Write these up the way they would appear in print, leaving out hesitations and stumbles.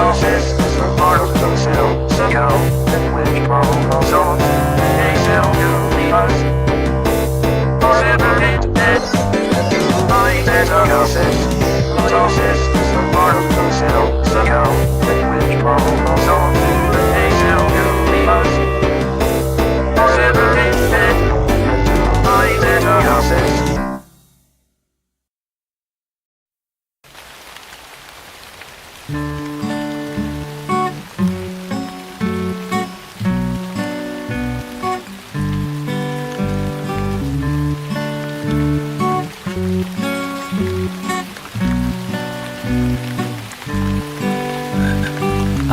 all systems are part of themselves. Go, and we roll so they shall do the us. Separate dead. I said all systems are part of themselves. Go, and we roll so they shall do the us. Separate dead. I said all systems. I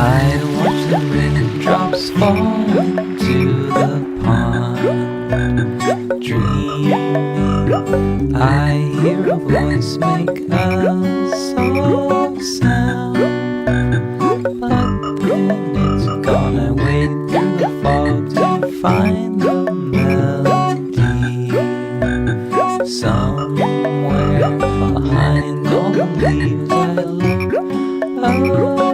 watch the raindrops fall into the pond, dreaming. I hear a voice make a soft sound, but then it's gone. I wade through the fog to find the melody somewhere behind all the leaves. I look around.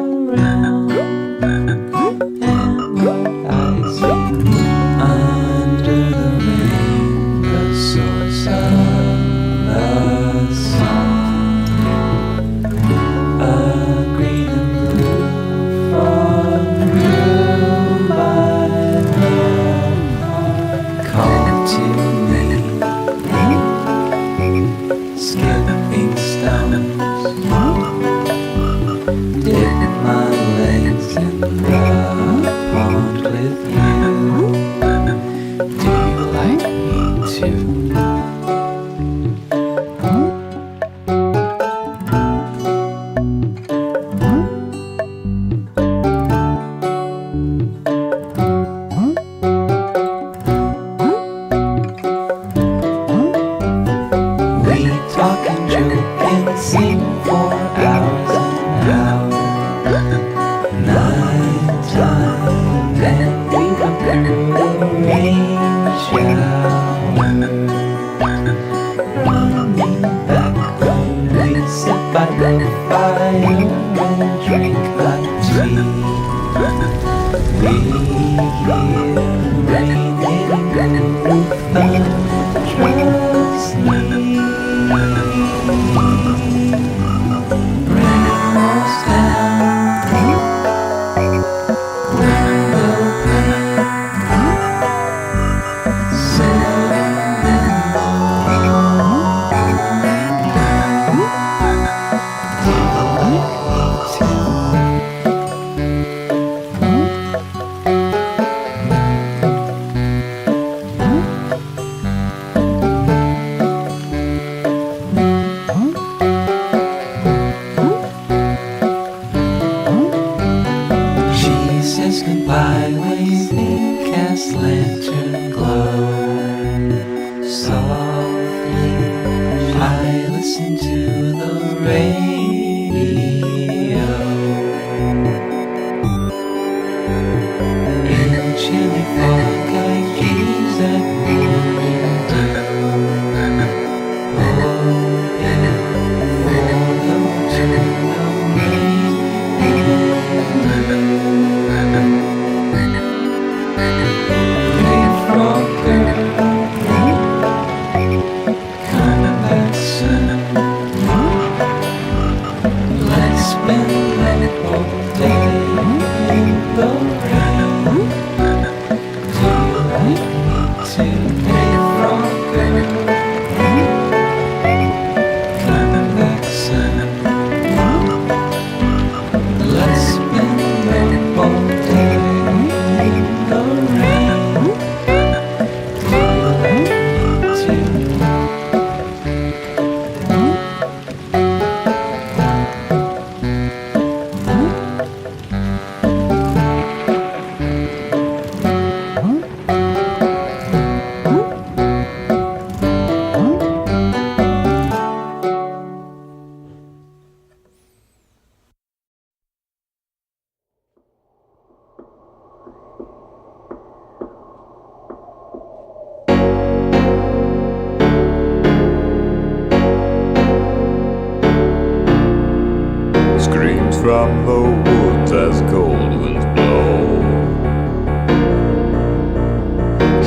From the woods as gold winds blow.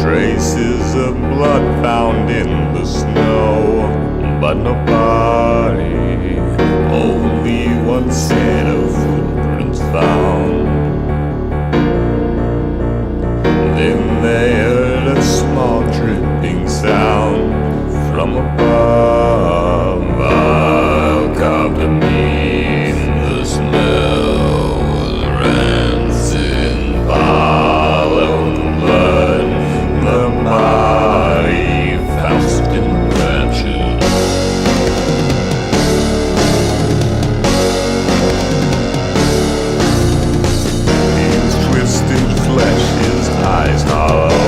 Traces of blood found in the snow, but nobody, only one set of footprints found. Then they heard a small dripping sound from above. I'll come to mean the smell was rancid, followed blood, the body faust in branches. His twisted flesh, his eyes hollow.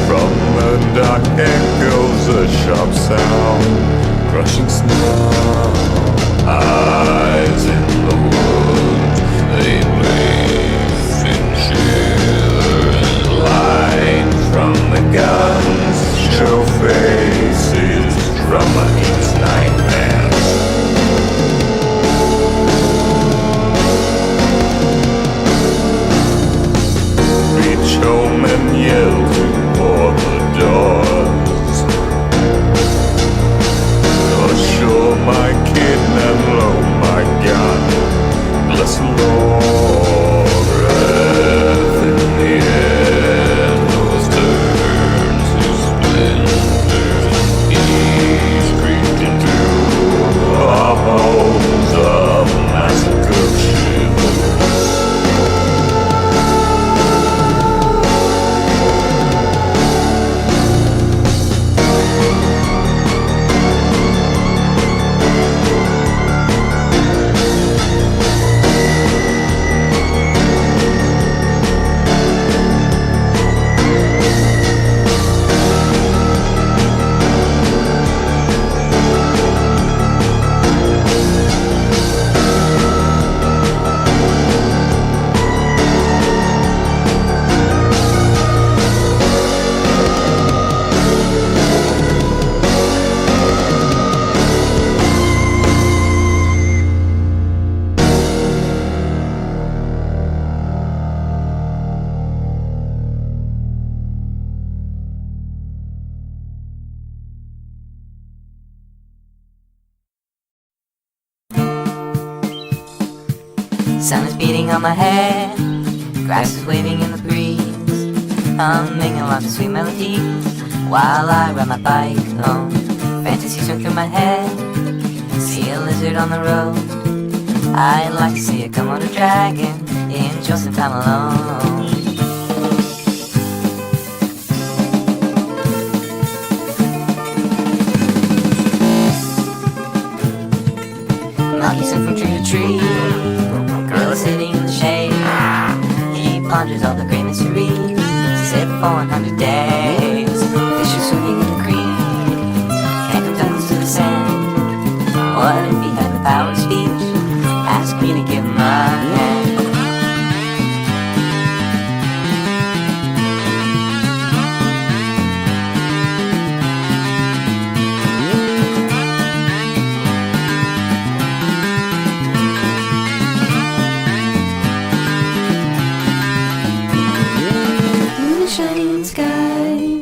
From the dark echoes a sharp sound, crushing snow. Eyes in the woods, they blaze in shivers. Light from the guns show faces from each nightmares. Reach home and yell for the doors. Assure my kid and low my God. Bless the Lord. Breath in the air, those turns to splinters. He's creeping through our holes of massacre shivers. Sun is beating on my head, grass is waving in the breeze. I'm making lots of sweet melodies while I ride my bike home. Fantasies run through my head, see a lizard on the road. I'd like to see it come on a dragon, enjoy some time alone. Monkey swing from tree to tree, gorilla sitting in the shade. He ponders all the great mysteries, sit for 100 days. Fish are swimming in the creek, can't come down to the sand. What if he had the power of speech? Ask me to give him a hand. Shining sky,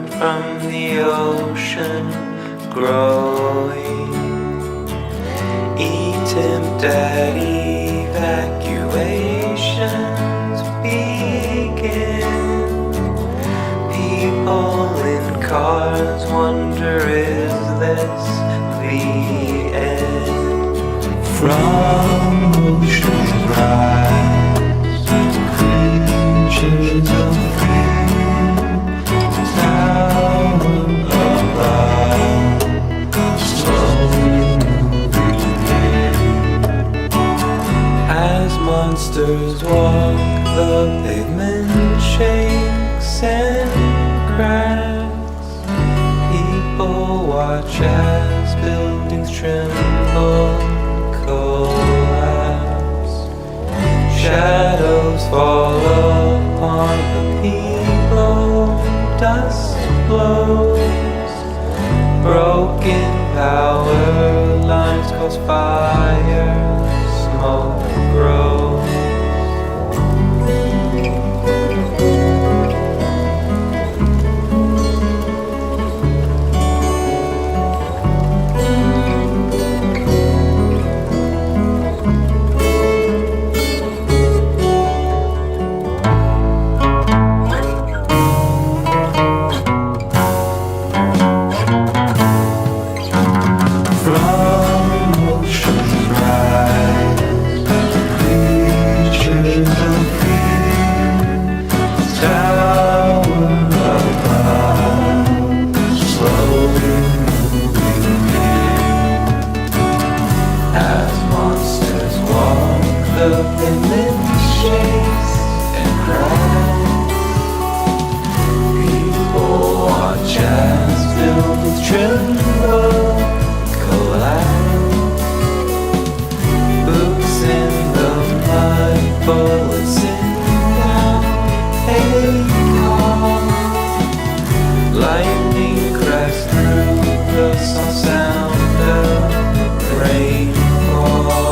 from the ocean growing. Eat-him, daddy, evacuations begin. People in cars wonder, is this the end? From ocean rise, creatures of fear, tower above, slowly moving in. As monsters walk, the pavement shakes and cracks. People watch as buildings tremble, collapse. Shadows fall upon the people, dust blows. Broken power lines cause fire, smoke grows. Lightning cracks through the sound of rainfall.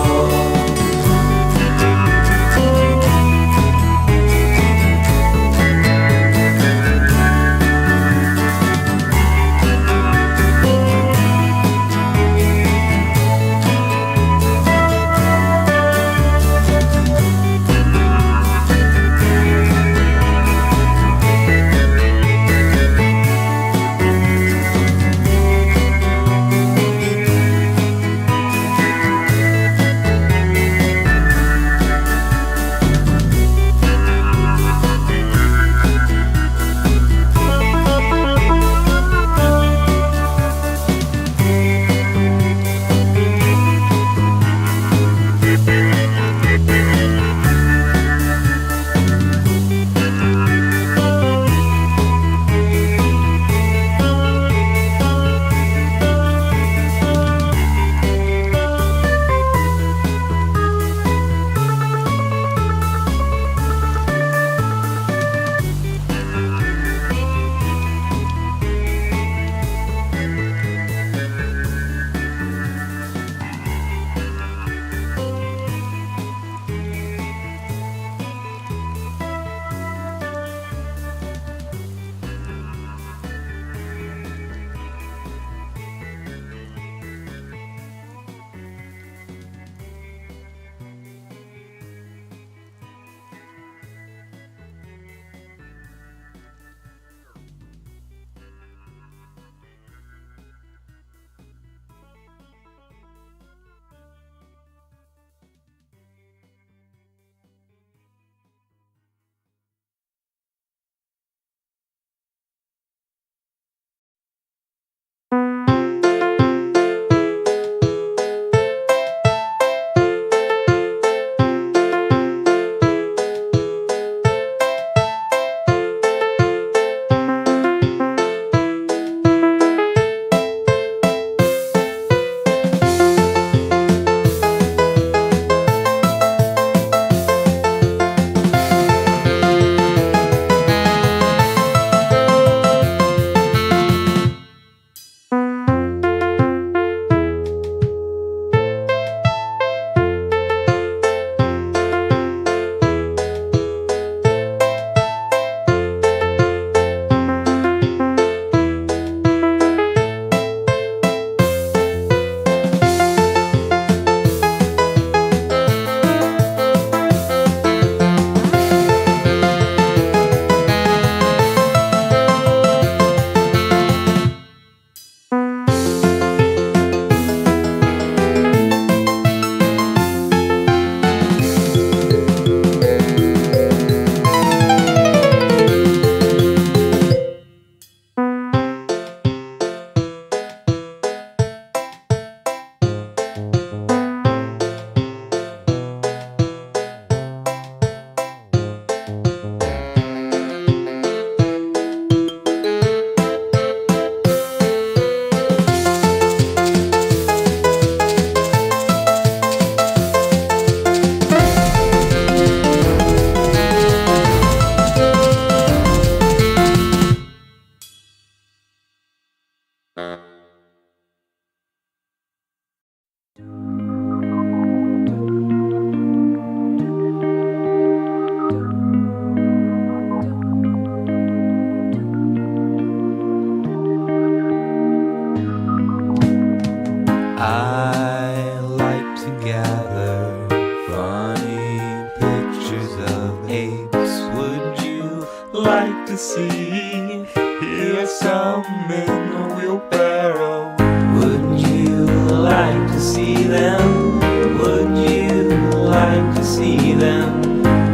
I like to gather funny pictures of apes. Would you like to see? Here's some in a wheelbarrow. Would you like to see them? Would you like to see them?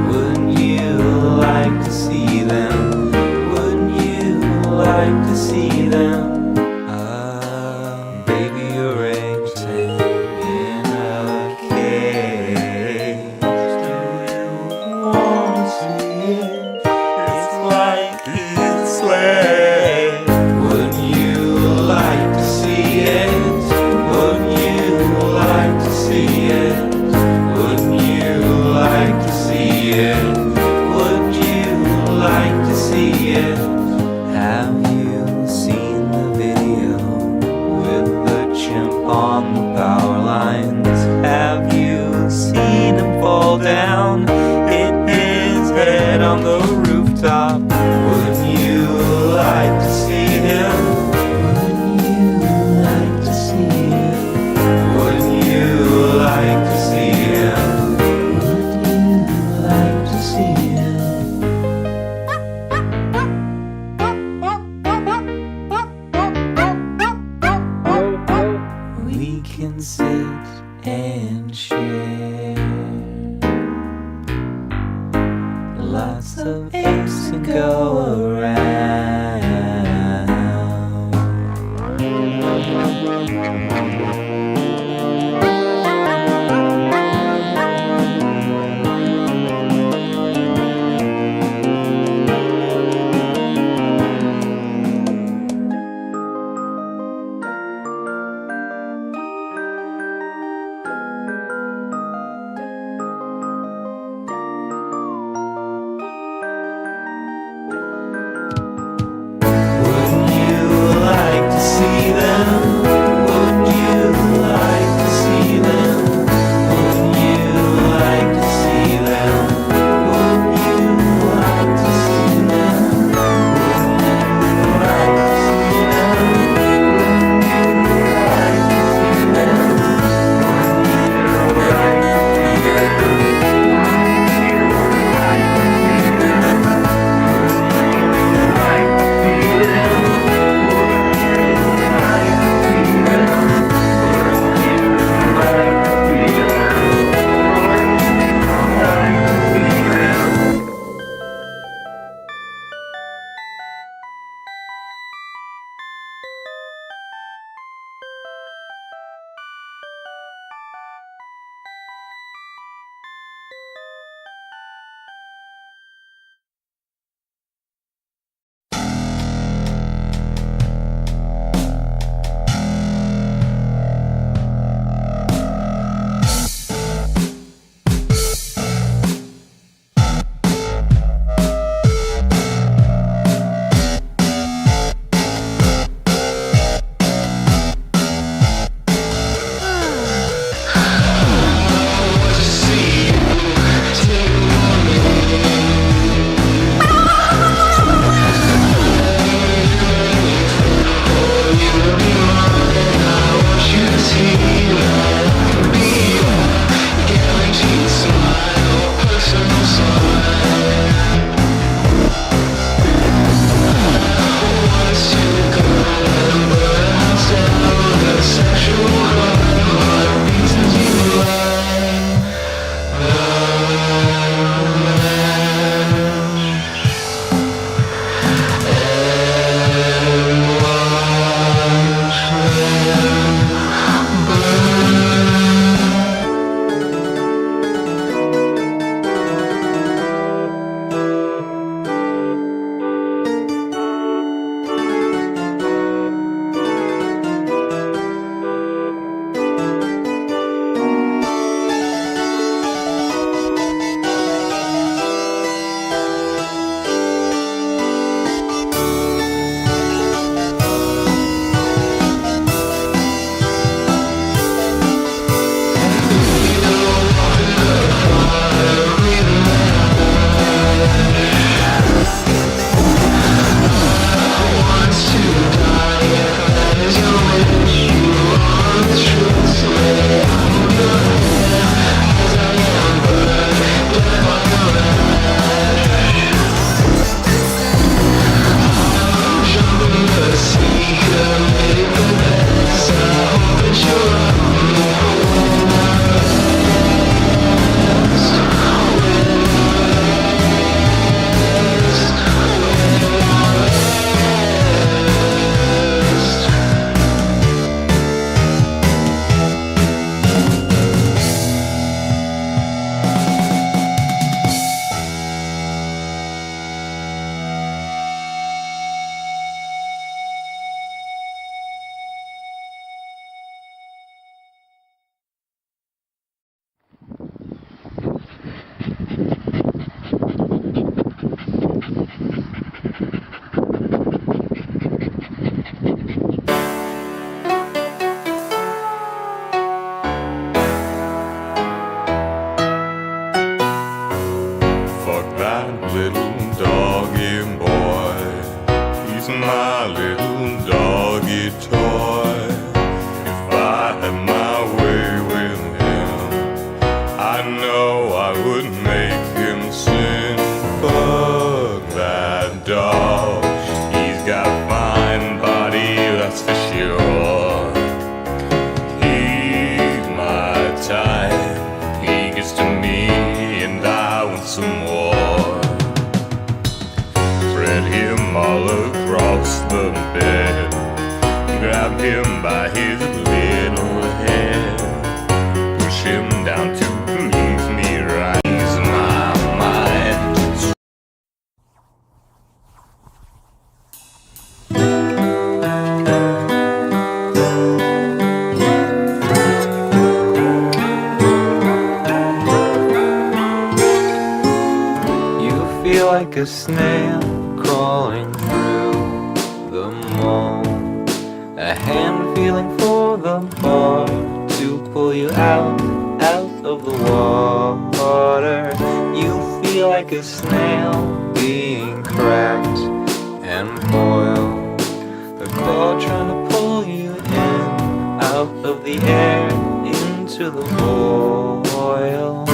Would you like to see them? Would you like to see them? Baby orangutan in a cage. Do you wanna see it? It's like it's sleigh. Would you like to see it? Would you like to see it? Would you like to see it? Would you like to see it? Have you seen the video with the chimp on the power lines? Have you seen him fall down, hit his head on the rooftop? Would you like to see him? Would you like to see him? Would you like to see him? Would you like to see him? We can sit and share lots of apes to go around. Would you like to see them? Would you buggy toy. If I had my way with him, I know I would make him sin. Fuck that dog, he's got a fine body, that's for sure. He's my type, he gets to me and I want some more. Spread him all across the bed, grab him by his little head, push him down to meet me right in my mind. You feel like a snail crawling through the mall, a hand feeling for the bar to pull you out of the water. You feel like a snail being cracked and boiled, the claw trying to pull you in out of the air into the boil.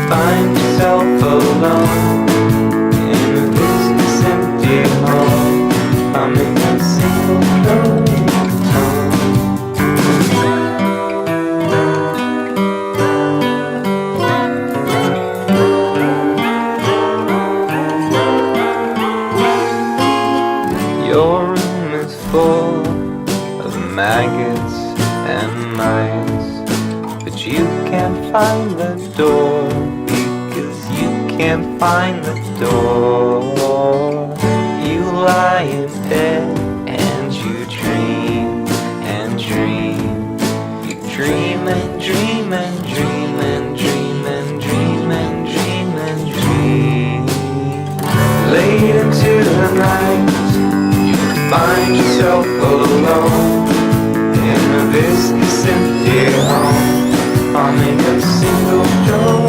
Find yourself alone in a business empty home, humming a single tone. Your room is full of maggots and mice, but you can't find the door. Can't find the door. You lie in bed and you dream and dream. You dream and dream and dream and dream and dream and dream and dream. Late into the night, you find yourself alone in a viscous empty home, humming a single tone.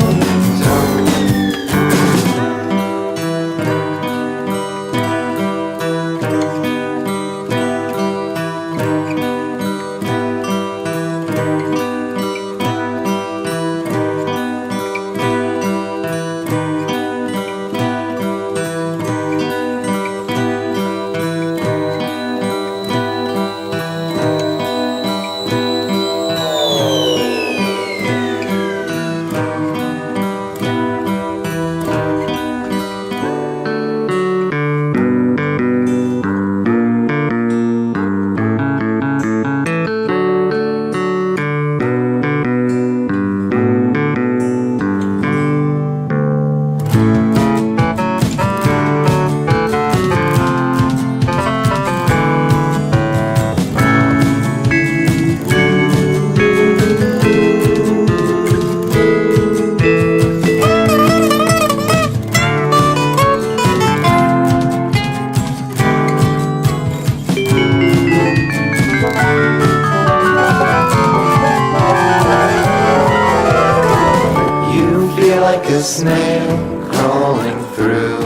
Like a snail crawling through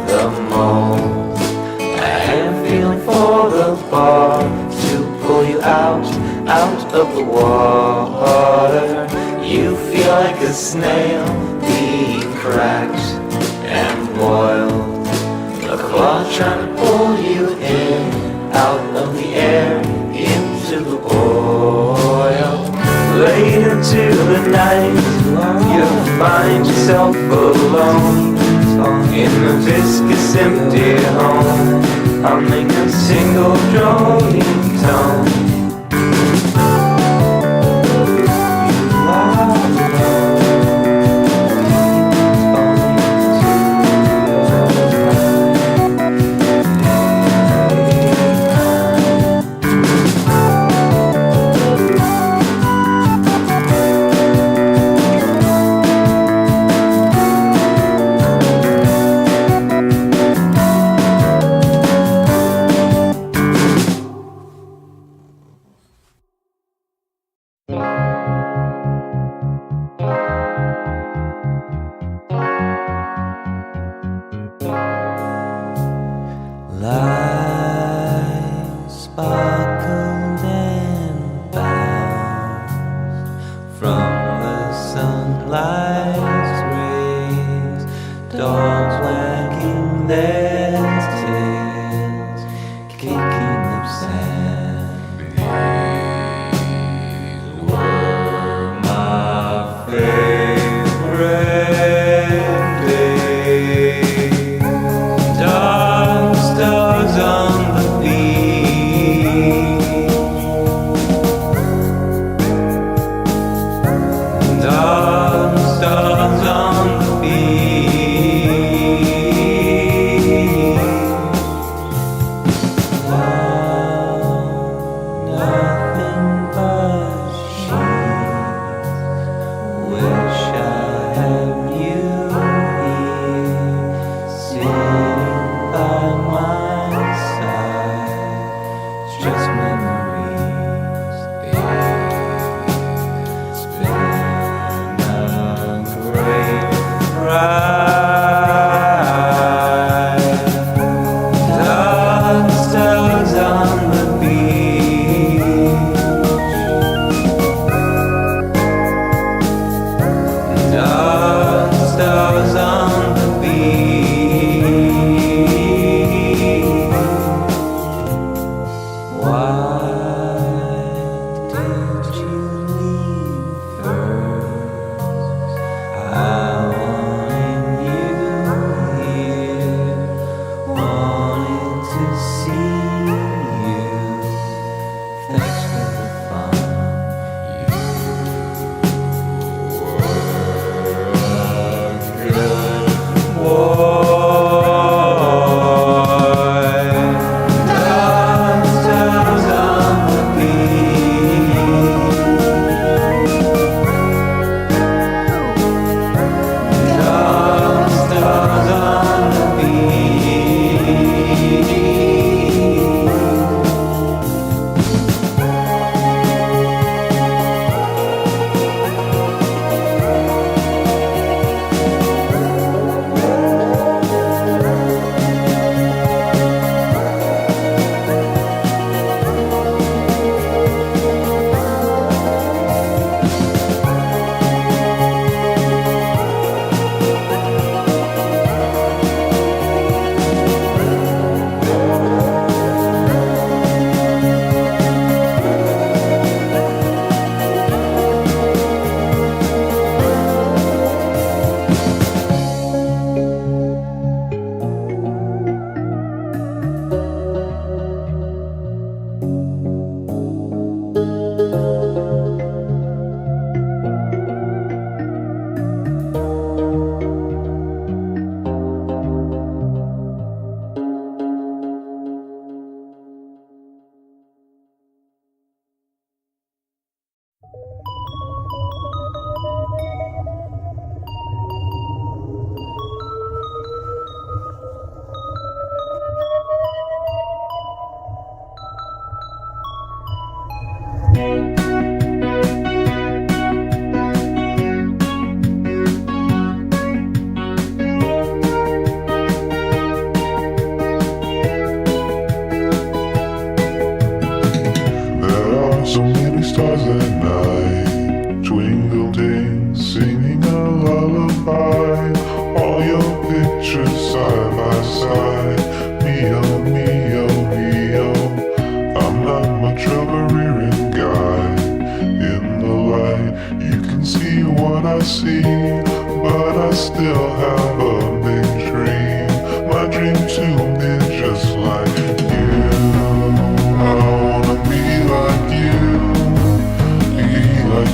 the mold, a hand feeling for the bar to pull you out of the water. You feel like a snail being cracked and boiled, a claw trying to pull you in out of the air into the boil. Late into the night, you'll find yourself alone in a viscous empty home, humming a single droning tone. just memories. It's been a great ride. Dark stars on the beach. Dark stars on the beach. Why did you leave first? I wanted you here, wanted to see you. Thanks for the fun. You were a good boy. Dark stars on the beach. Dark stars on the beach. There are so many stars at night, twinkling, singing a lullaby. All your pictures side by side, me oh, me oh. I'm not much of a rearing guy. In the light, you can see what I see, but I still have a big dream. My dream to be just like you. I wanna be like you, be like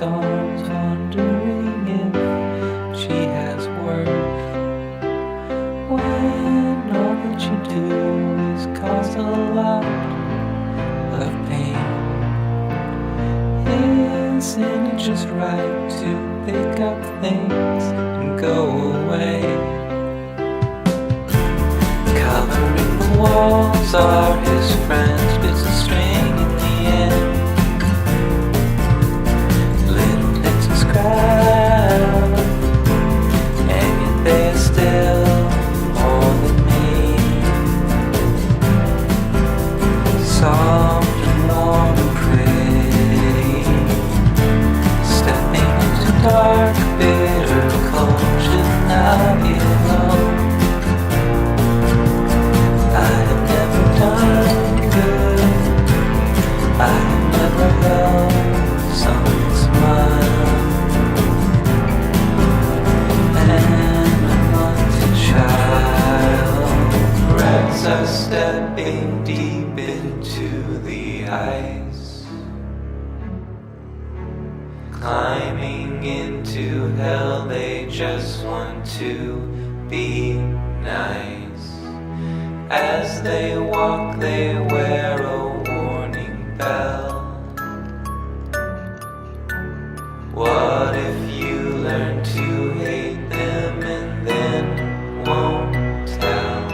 arms, wondering if she has worth. When all that you do is cause a lot of pain, isn't it just right to pick up things and go away? Covering the walls are his friends, bits of string in the end, little bits of scrap, and yet they're still more than me. Soft and warm and pretty, stepping into dark, bitter cold should not be alone. I have never done good, I have never held someone's smile, and I'm not a child. Rats are stepping deep into the ice, climbing into hell, they just want to be nice. As they walk, they wear a warning bell. What if you learn to hate them and then won't tell?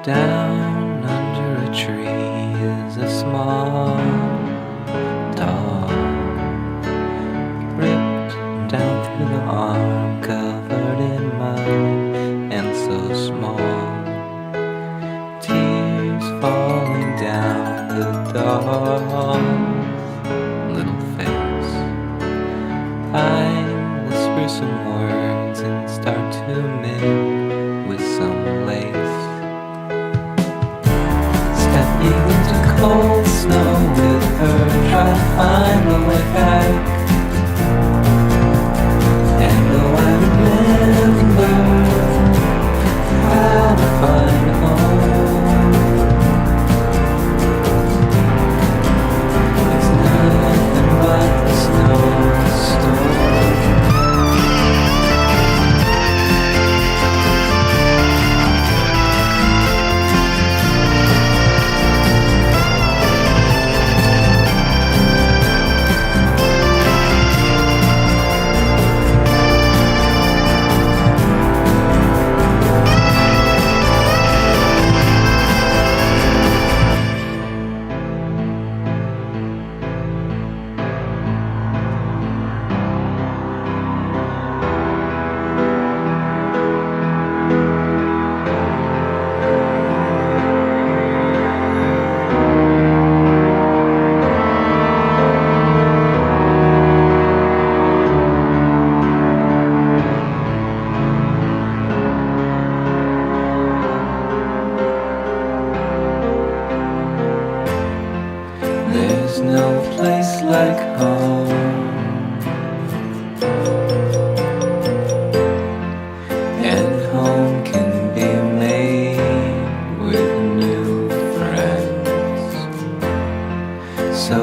Down under a tree is a small dog, ripped down through the arm, covered in mud and so small. Tears falling down the dog's little face. I whisper some words and start to mend with some lace. Stepping into cold snow with her, try to find my way back. And though I remember how to find home, it's nothing but the snowstorm. There's no place like home, and home can be made with new friends. So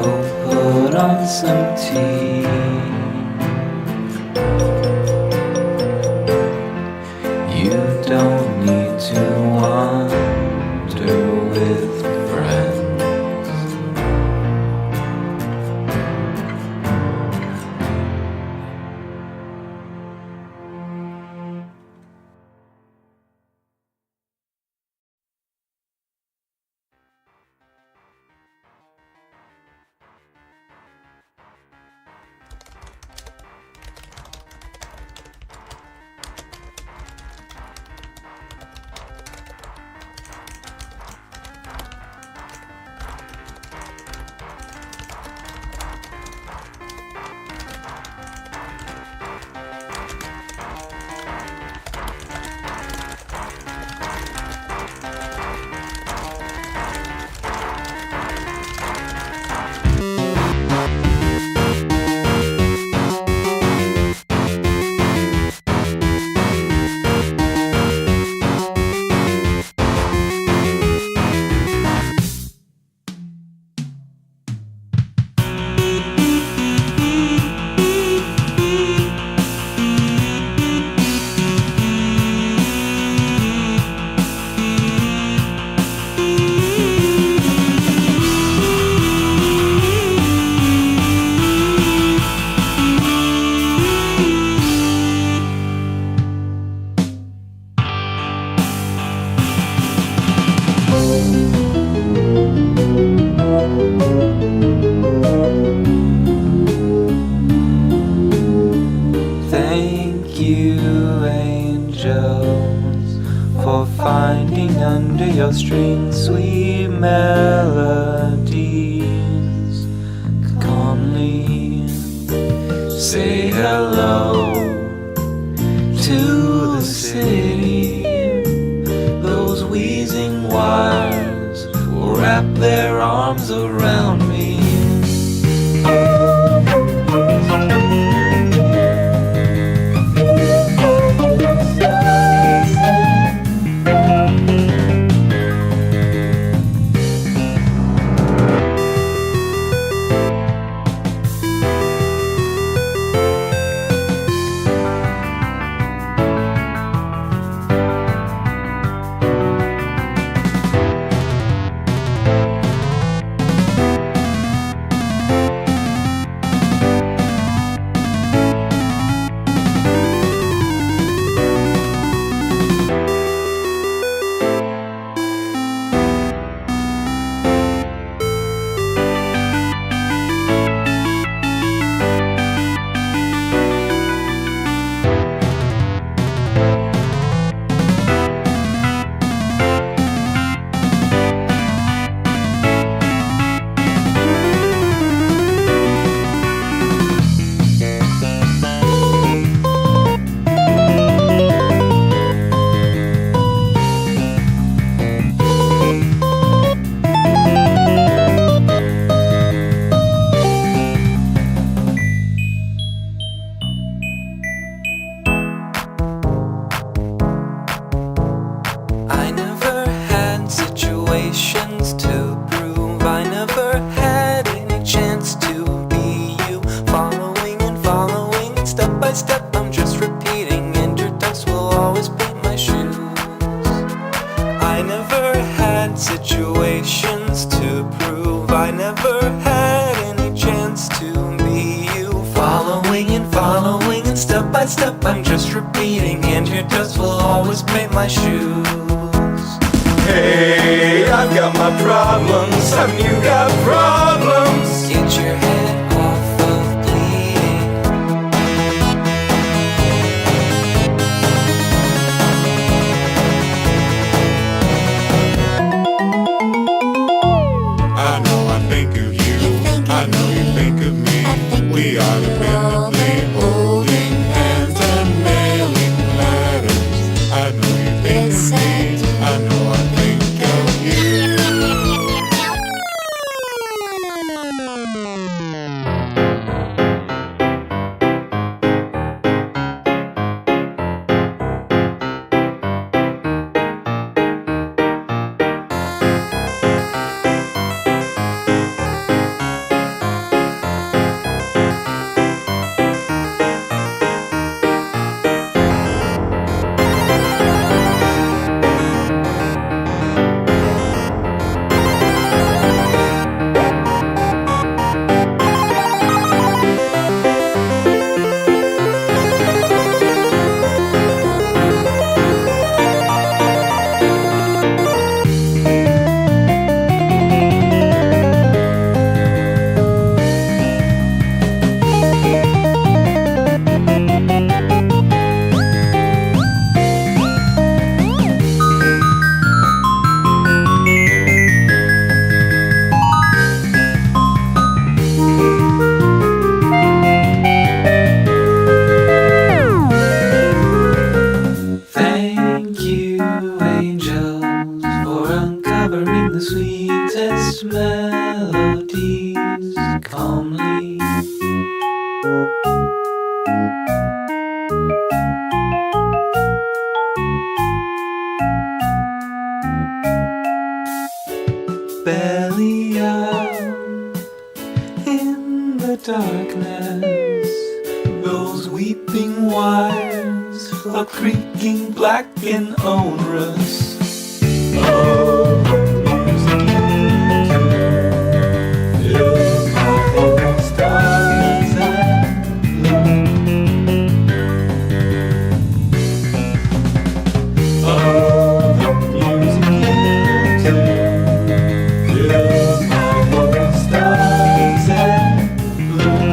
put on some tea, you don't need to wander with friends. arms around me. I never had situations to prove. I never had any chance to be you. Following and following, and step by step, I'm just repeating. And your dust will always paint my shoes. I never had situations to prove. I never had any chance to be you. Following and following, and step by step, I'm just repeating. And your dust will always paint my shoes. Hey, I've got my problems. Haven't you got problems? Get your head off of bleeding. I know I think of you. I know you think of me. We ought to been holding hands and mailing letters. I know you think of me. I know I think of you. Thank you, angels, for uncovering the sweetest melodies calmly. Belly up in the darkness, those weeping wires are creaking black and onerous. Oh, the music fills my head with stars and blue. Oh, the music fills my head with stars and blue.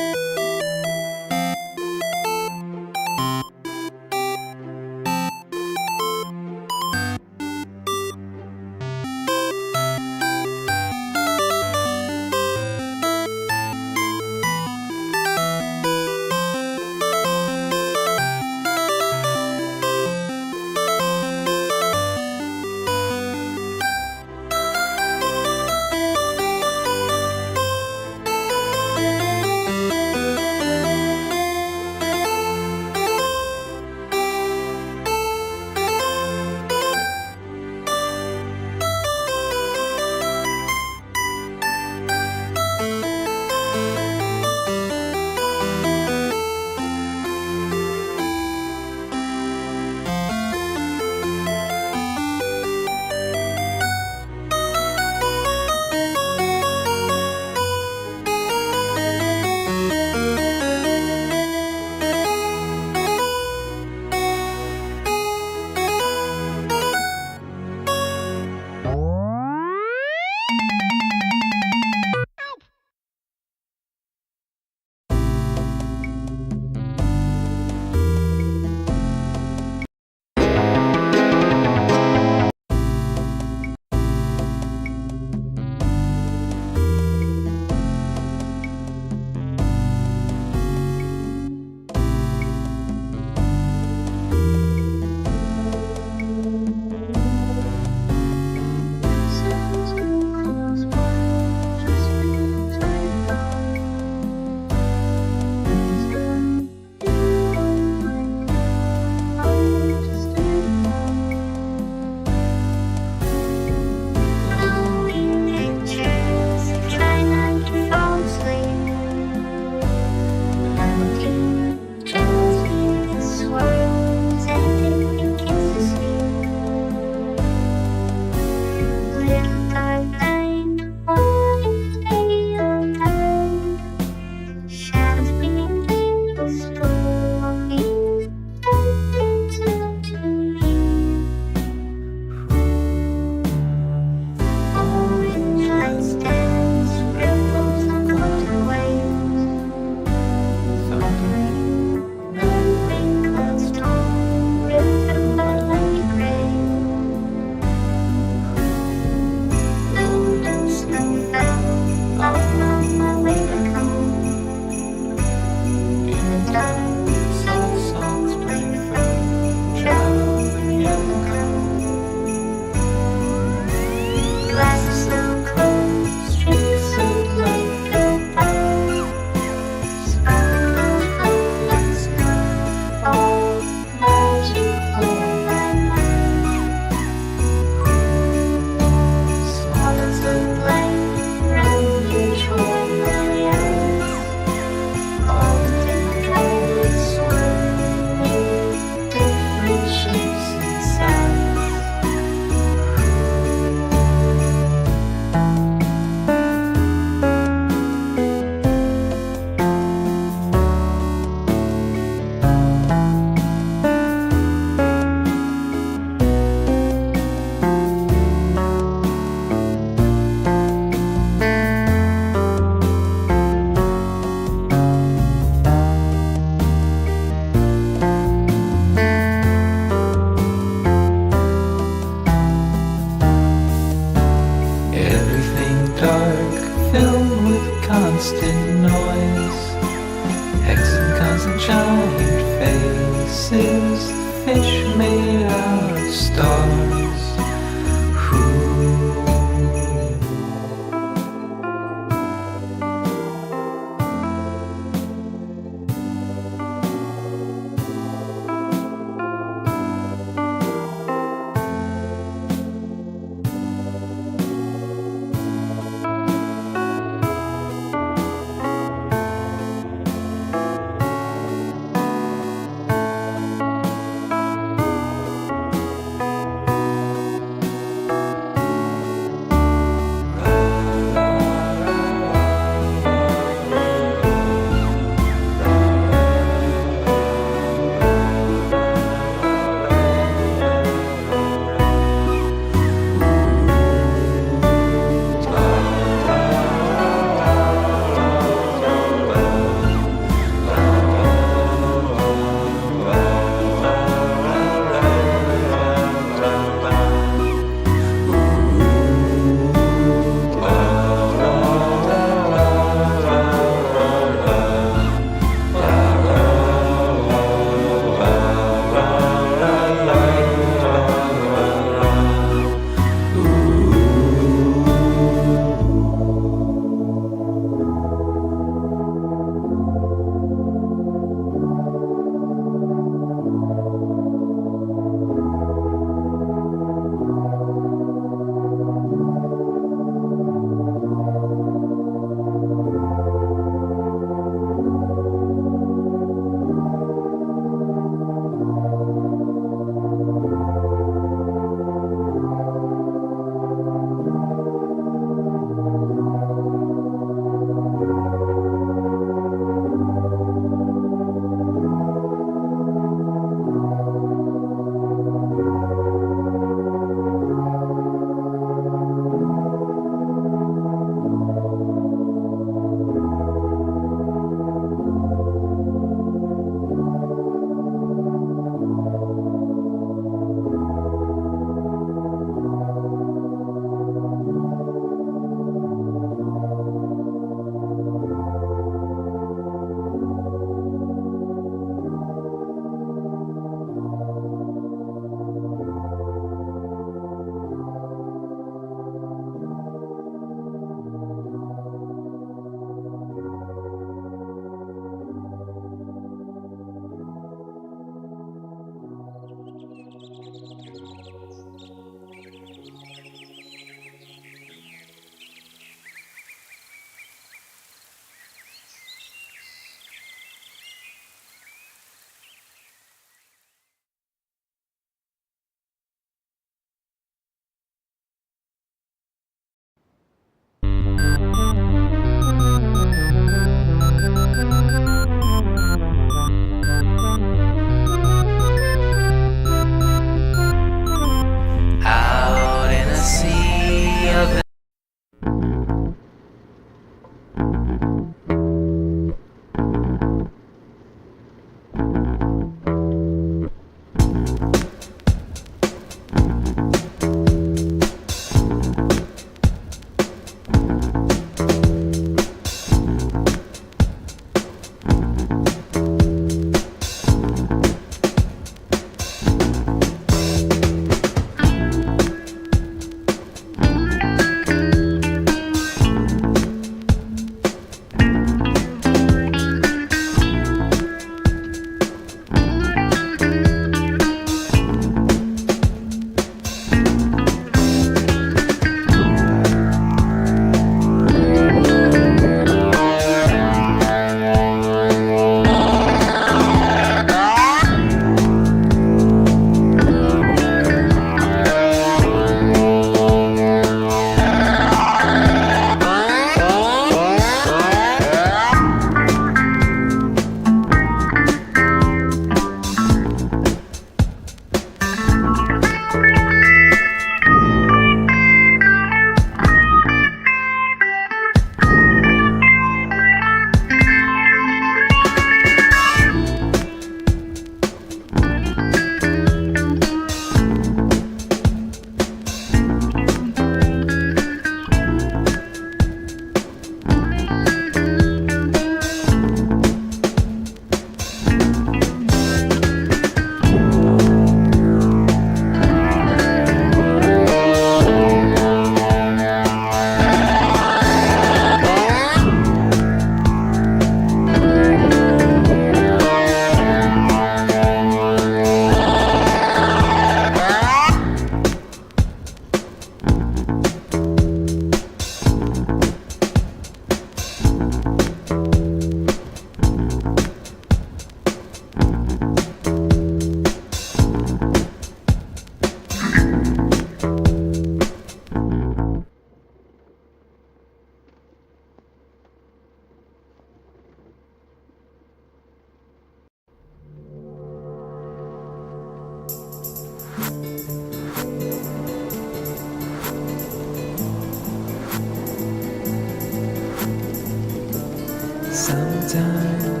time,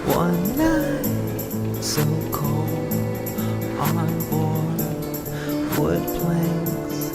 one night, so cold, on board wood planks.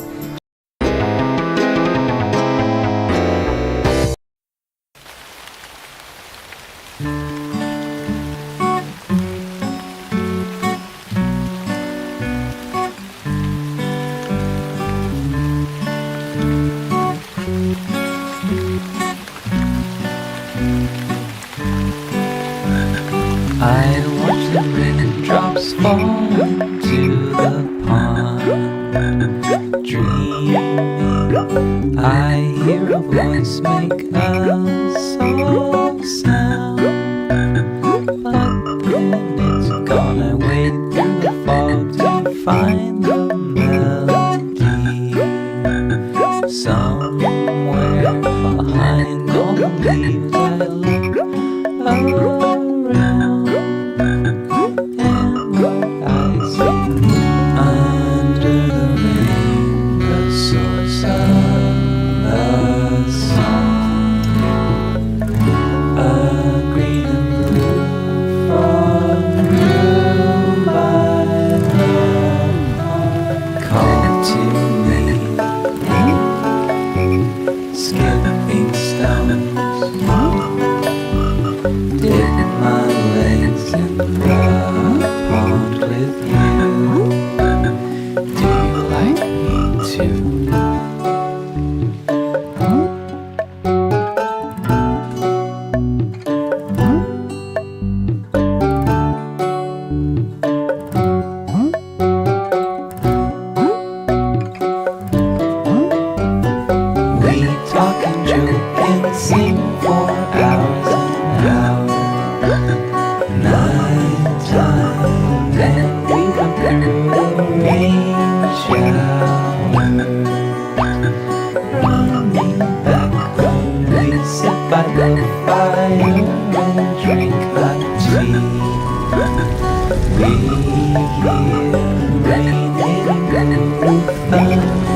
I watch the raindrops fall into the pond, dreaming. I hear a voice make a soft sound, but then it's gone. I wade through the fog to find the melody somewhere behind all the leaves. I look around, and what I see under the rain, the source of the song, a green and blue frog grew by the pond, called to me, skipping stones. Dip my legs in the pond with you. Do you like me too? We talk and joke and sing for hours and hours. Nighttime, then we run through the rain showers. Running back home, we sit by the fire and drink hot tea. We hear rain hitting the roof.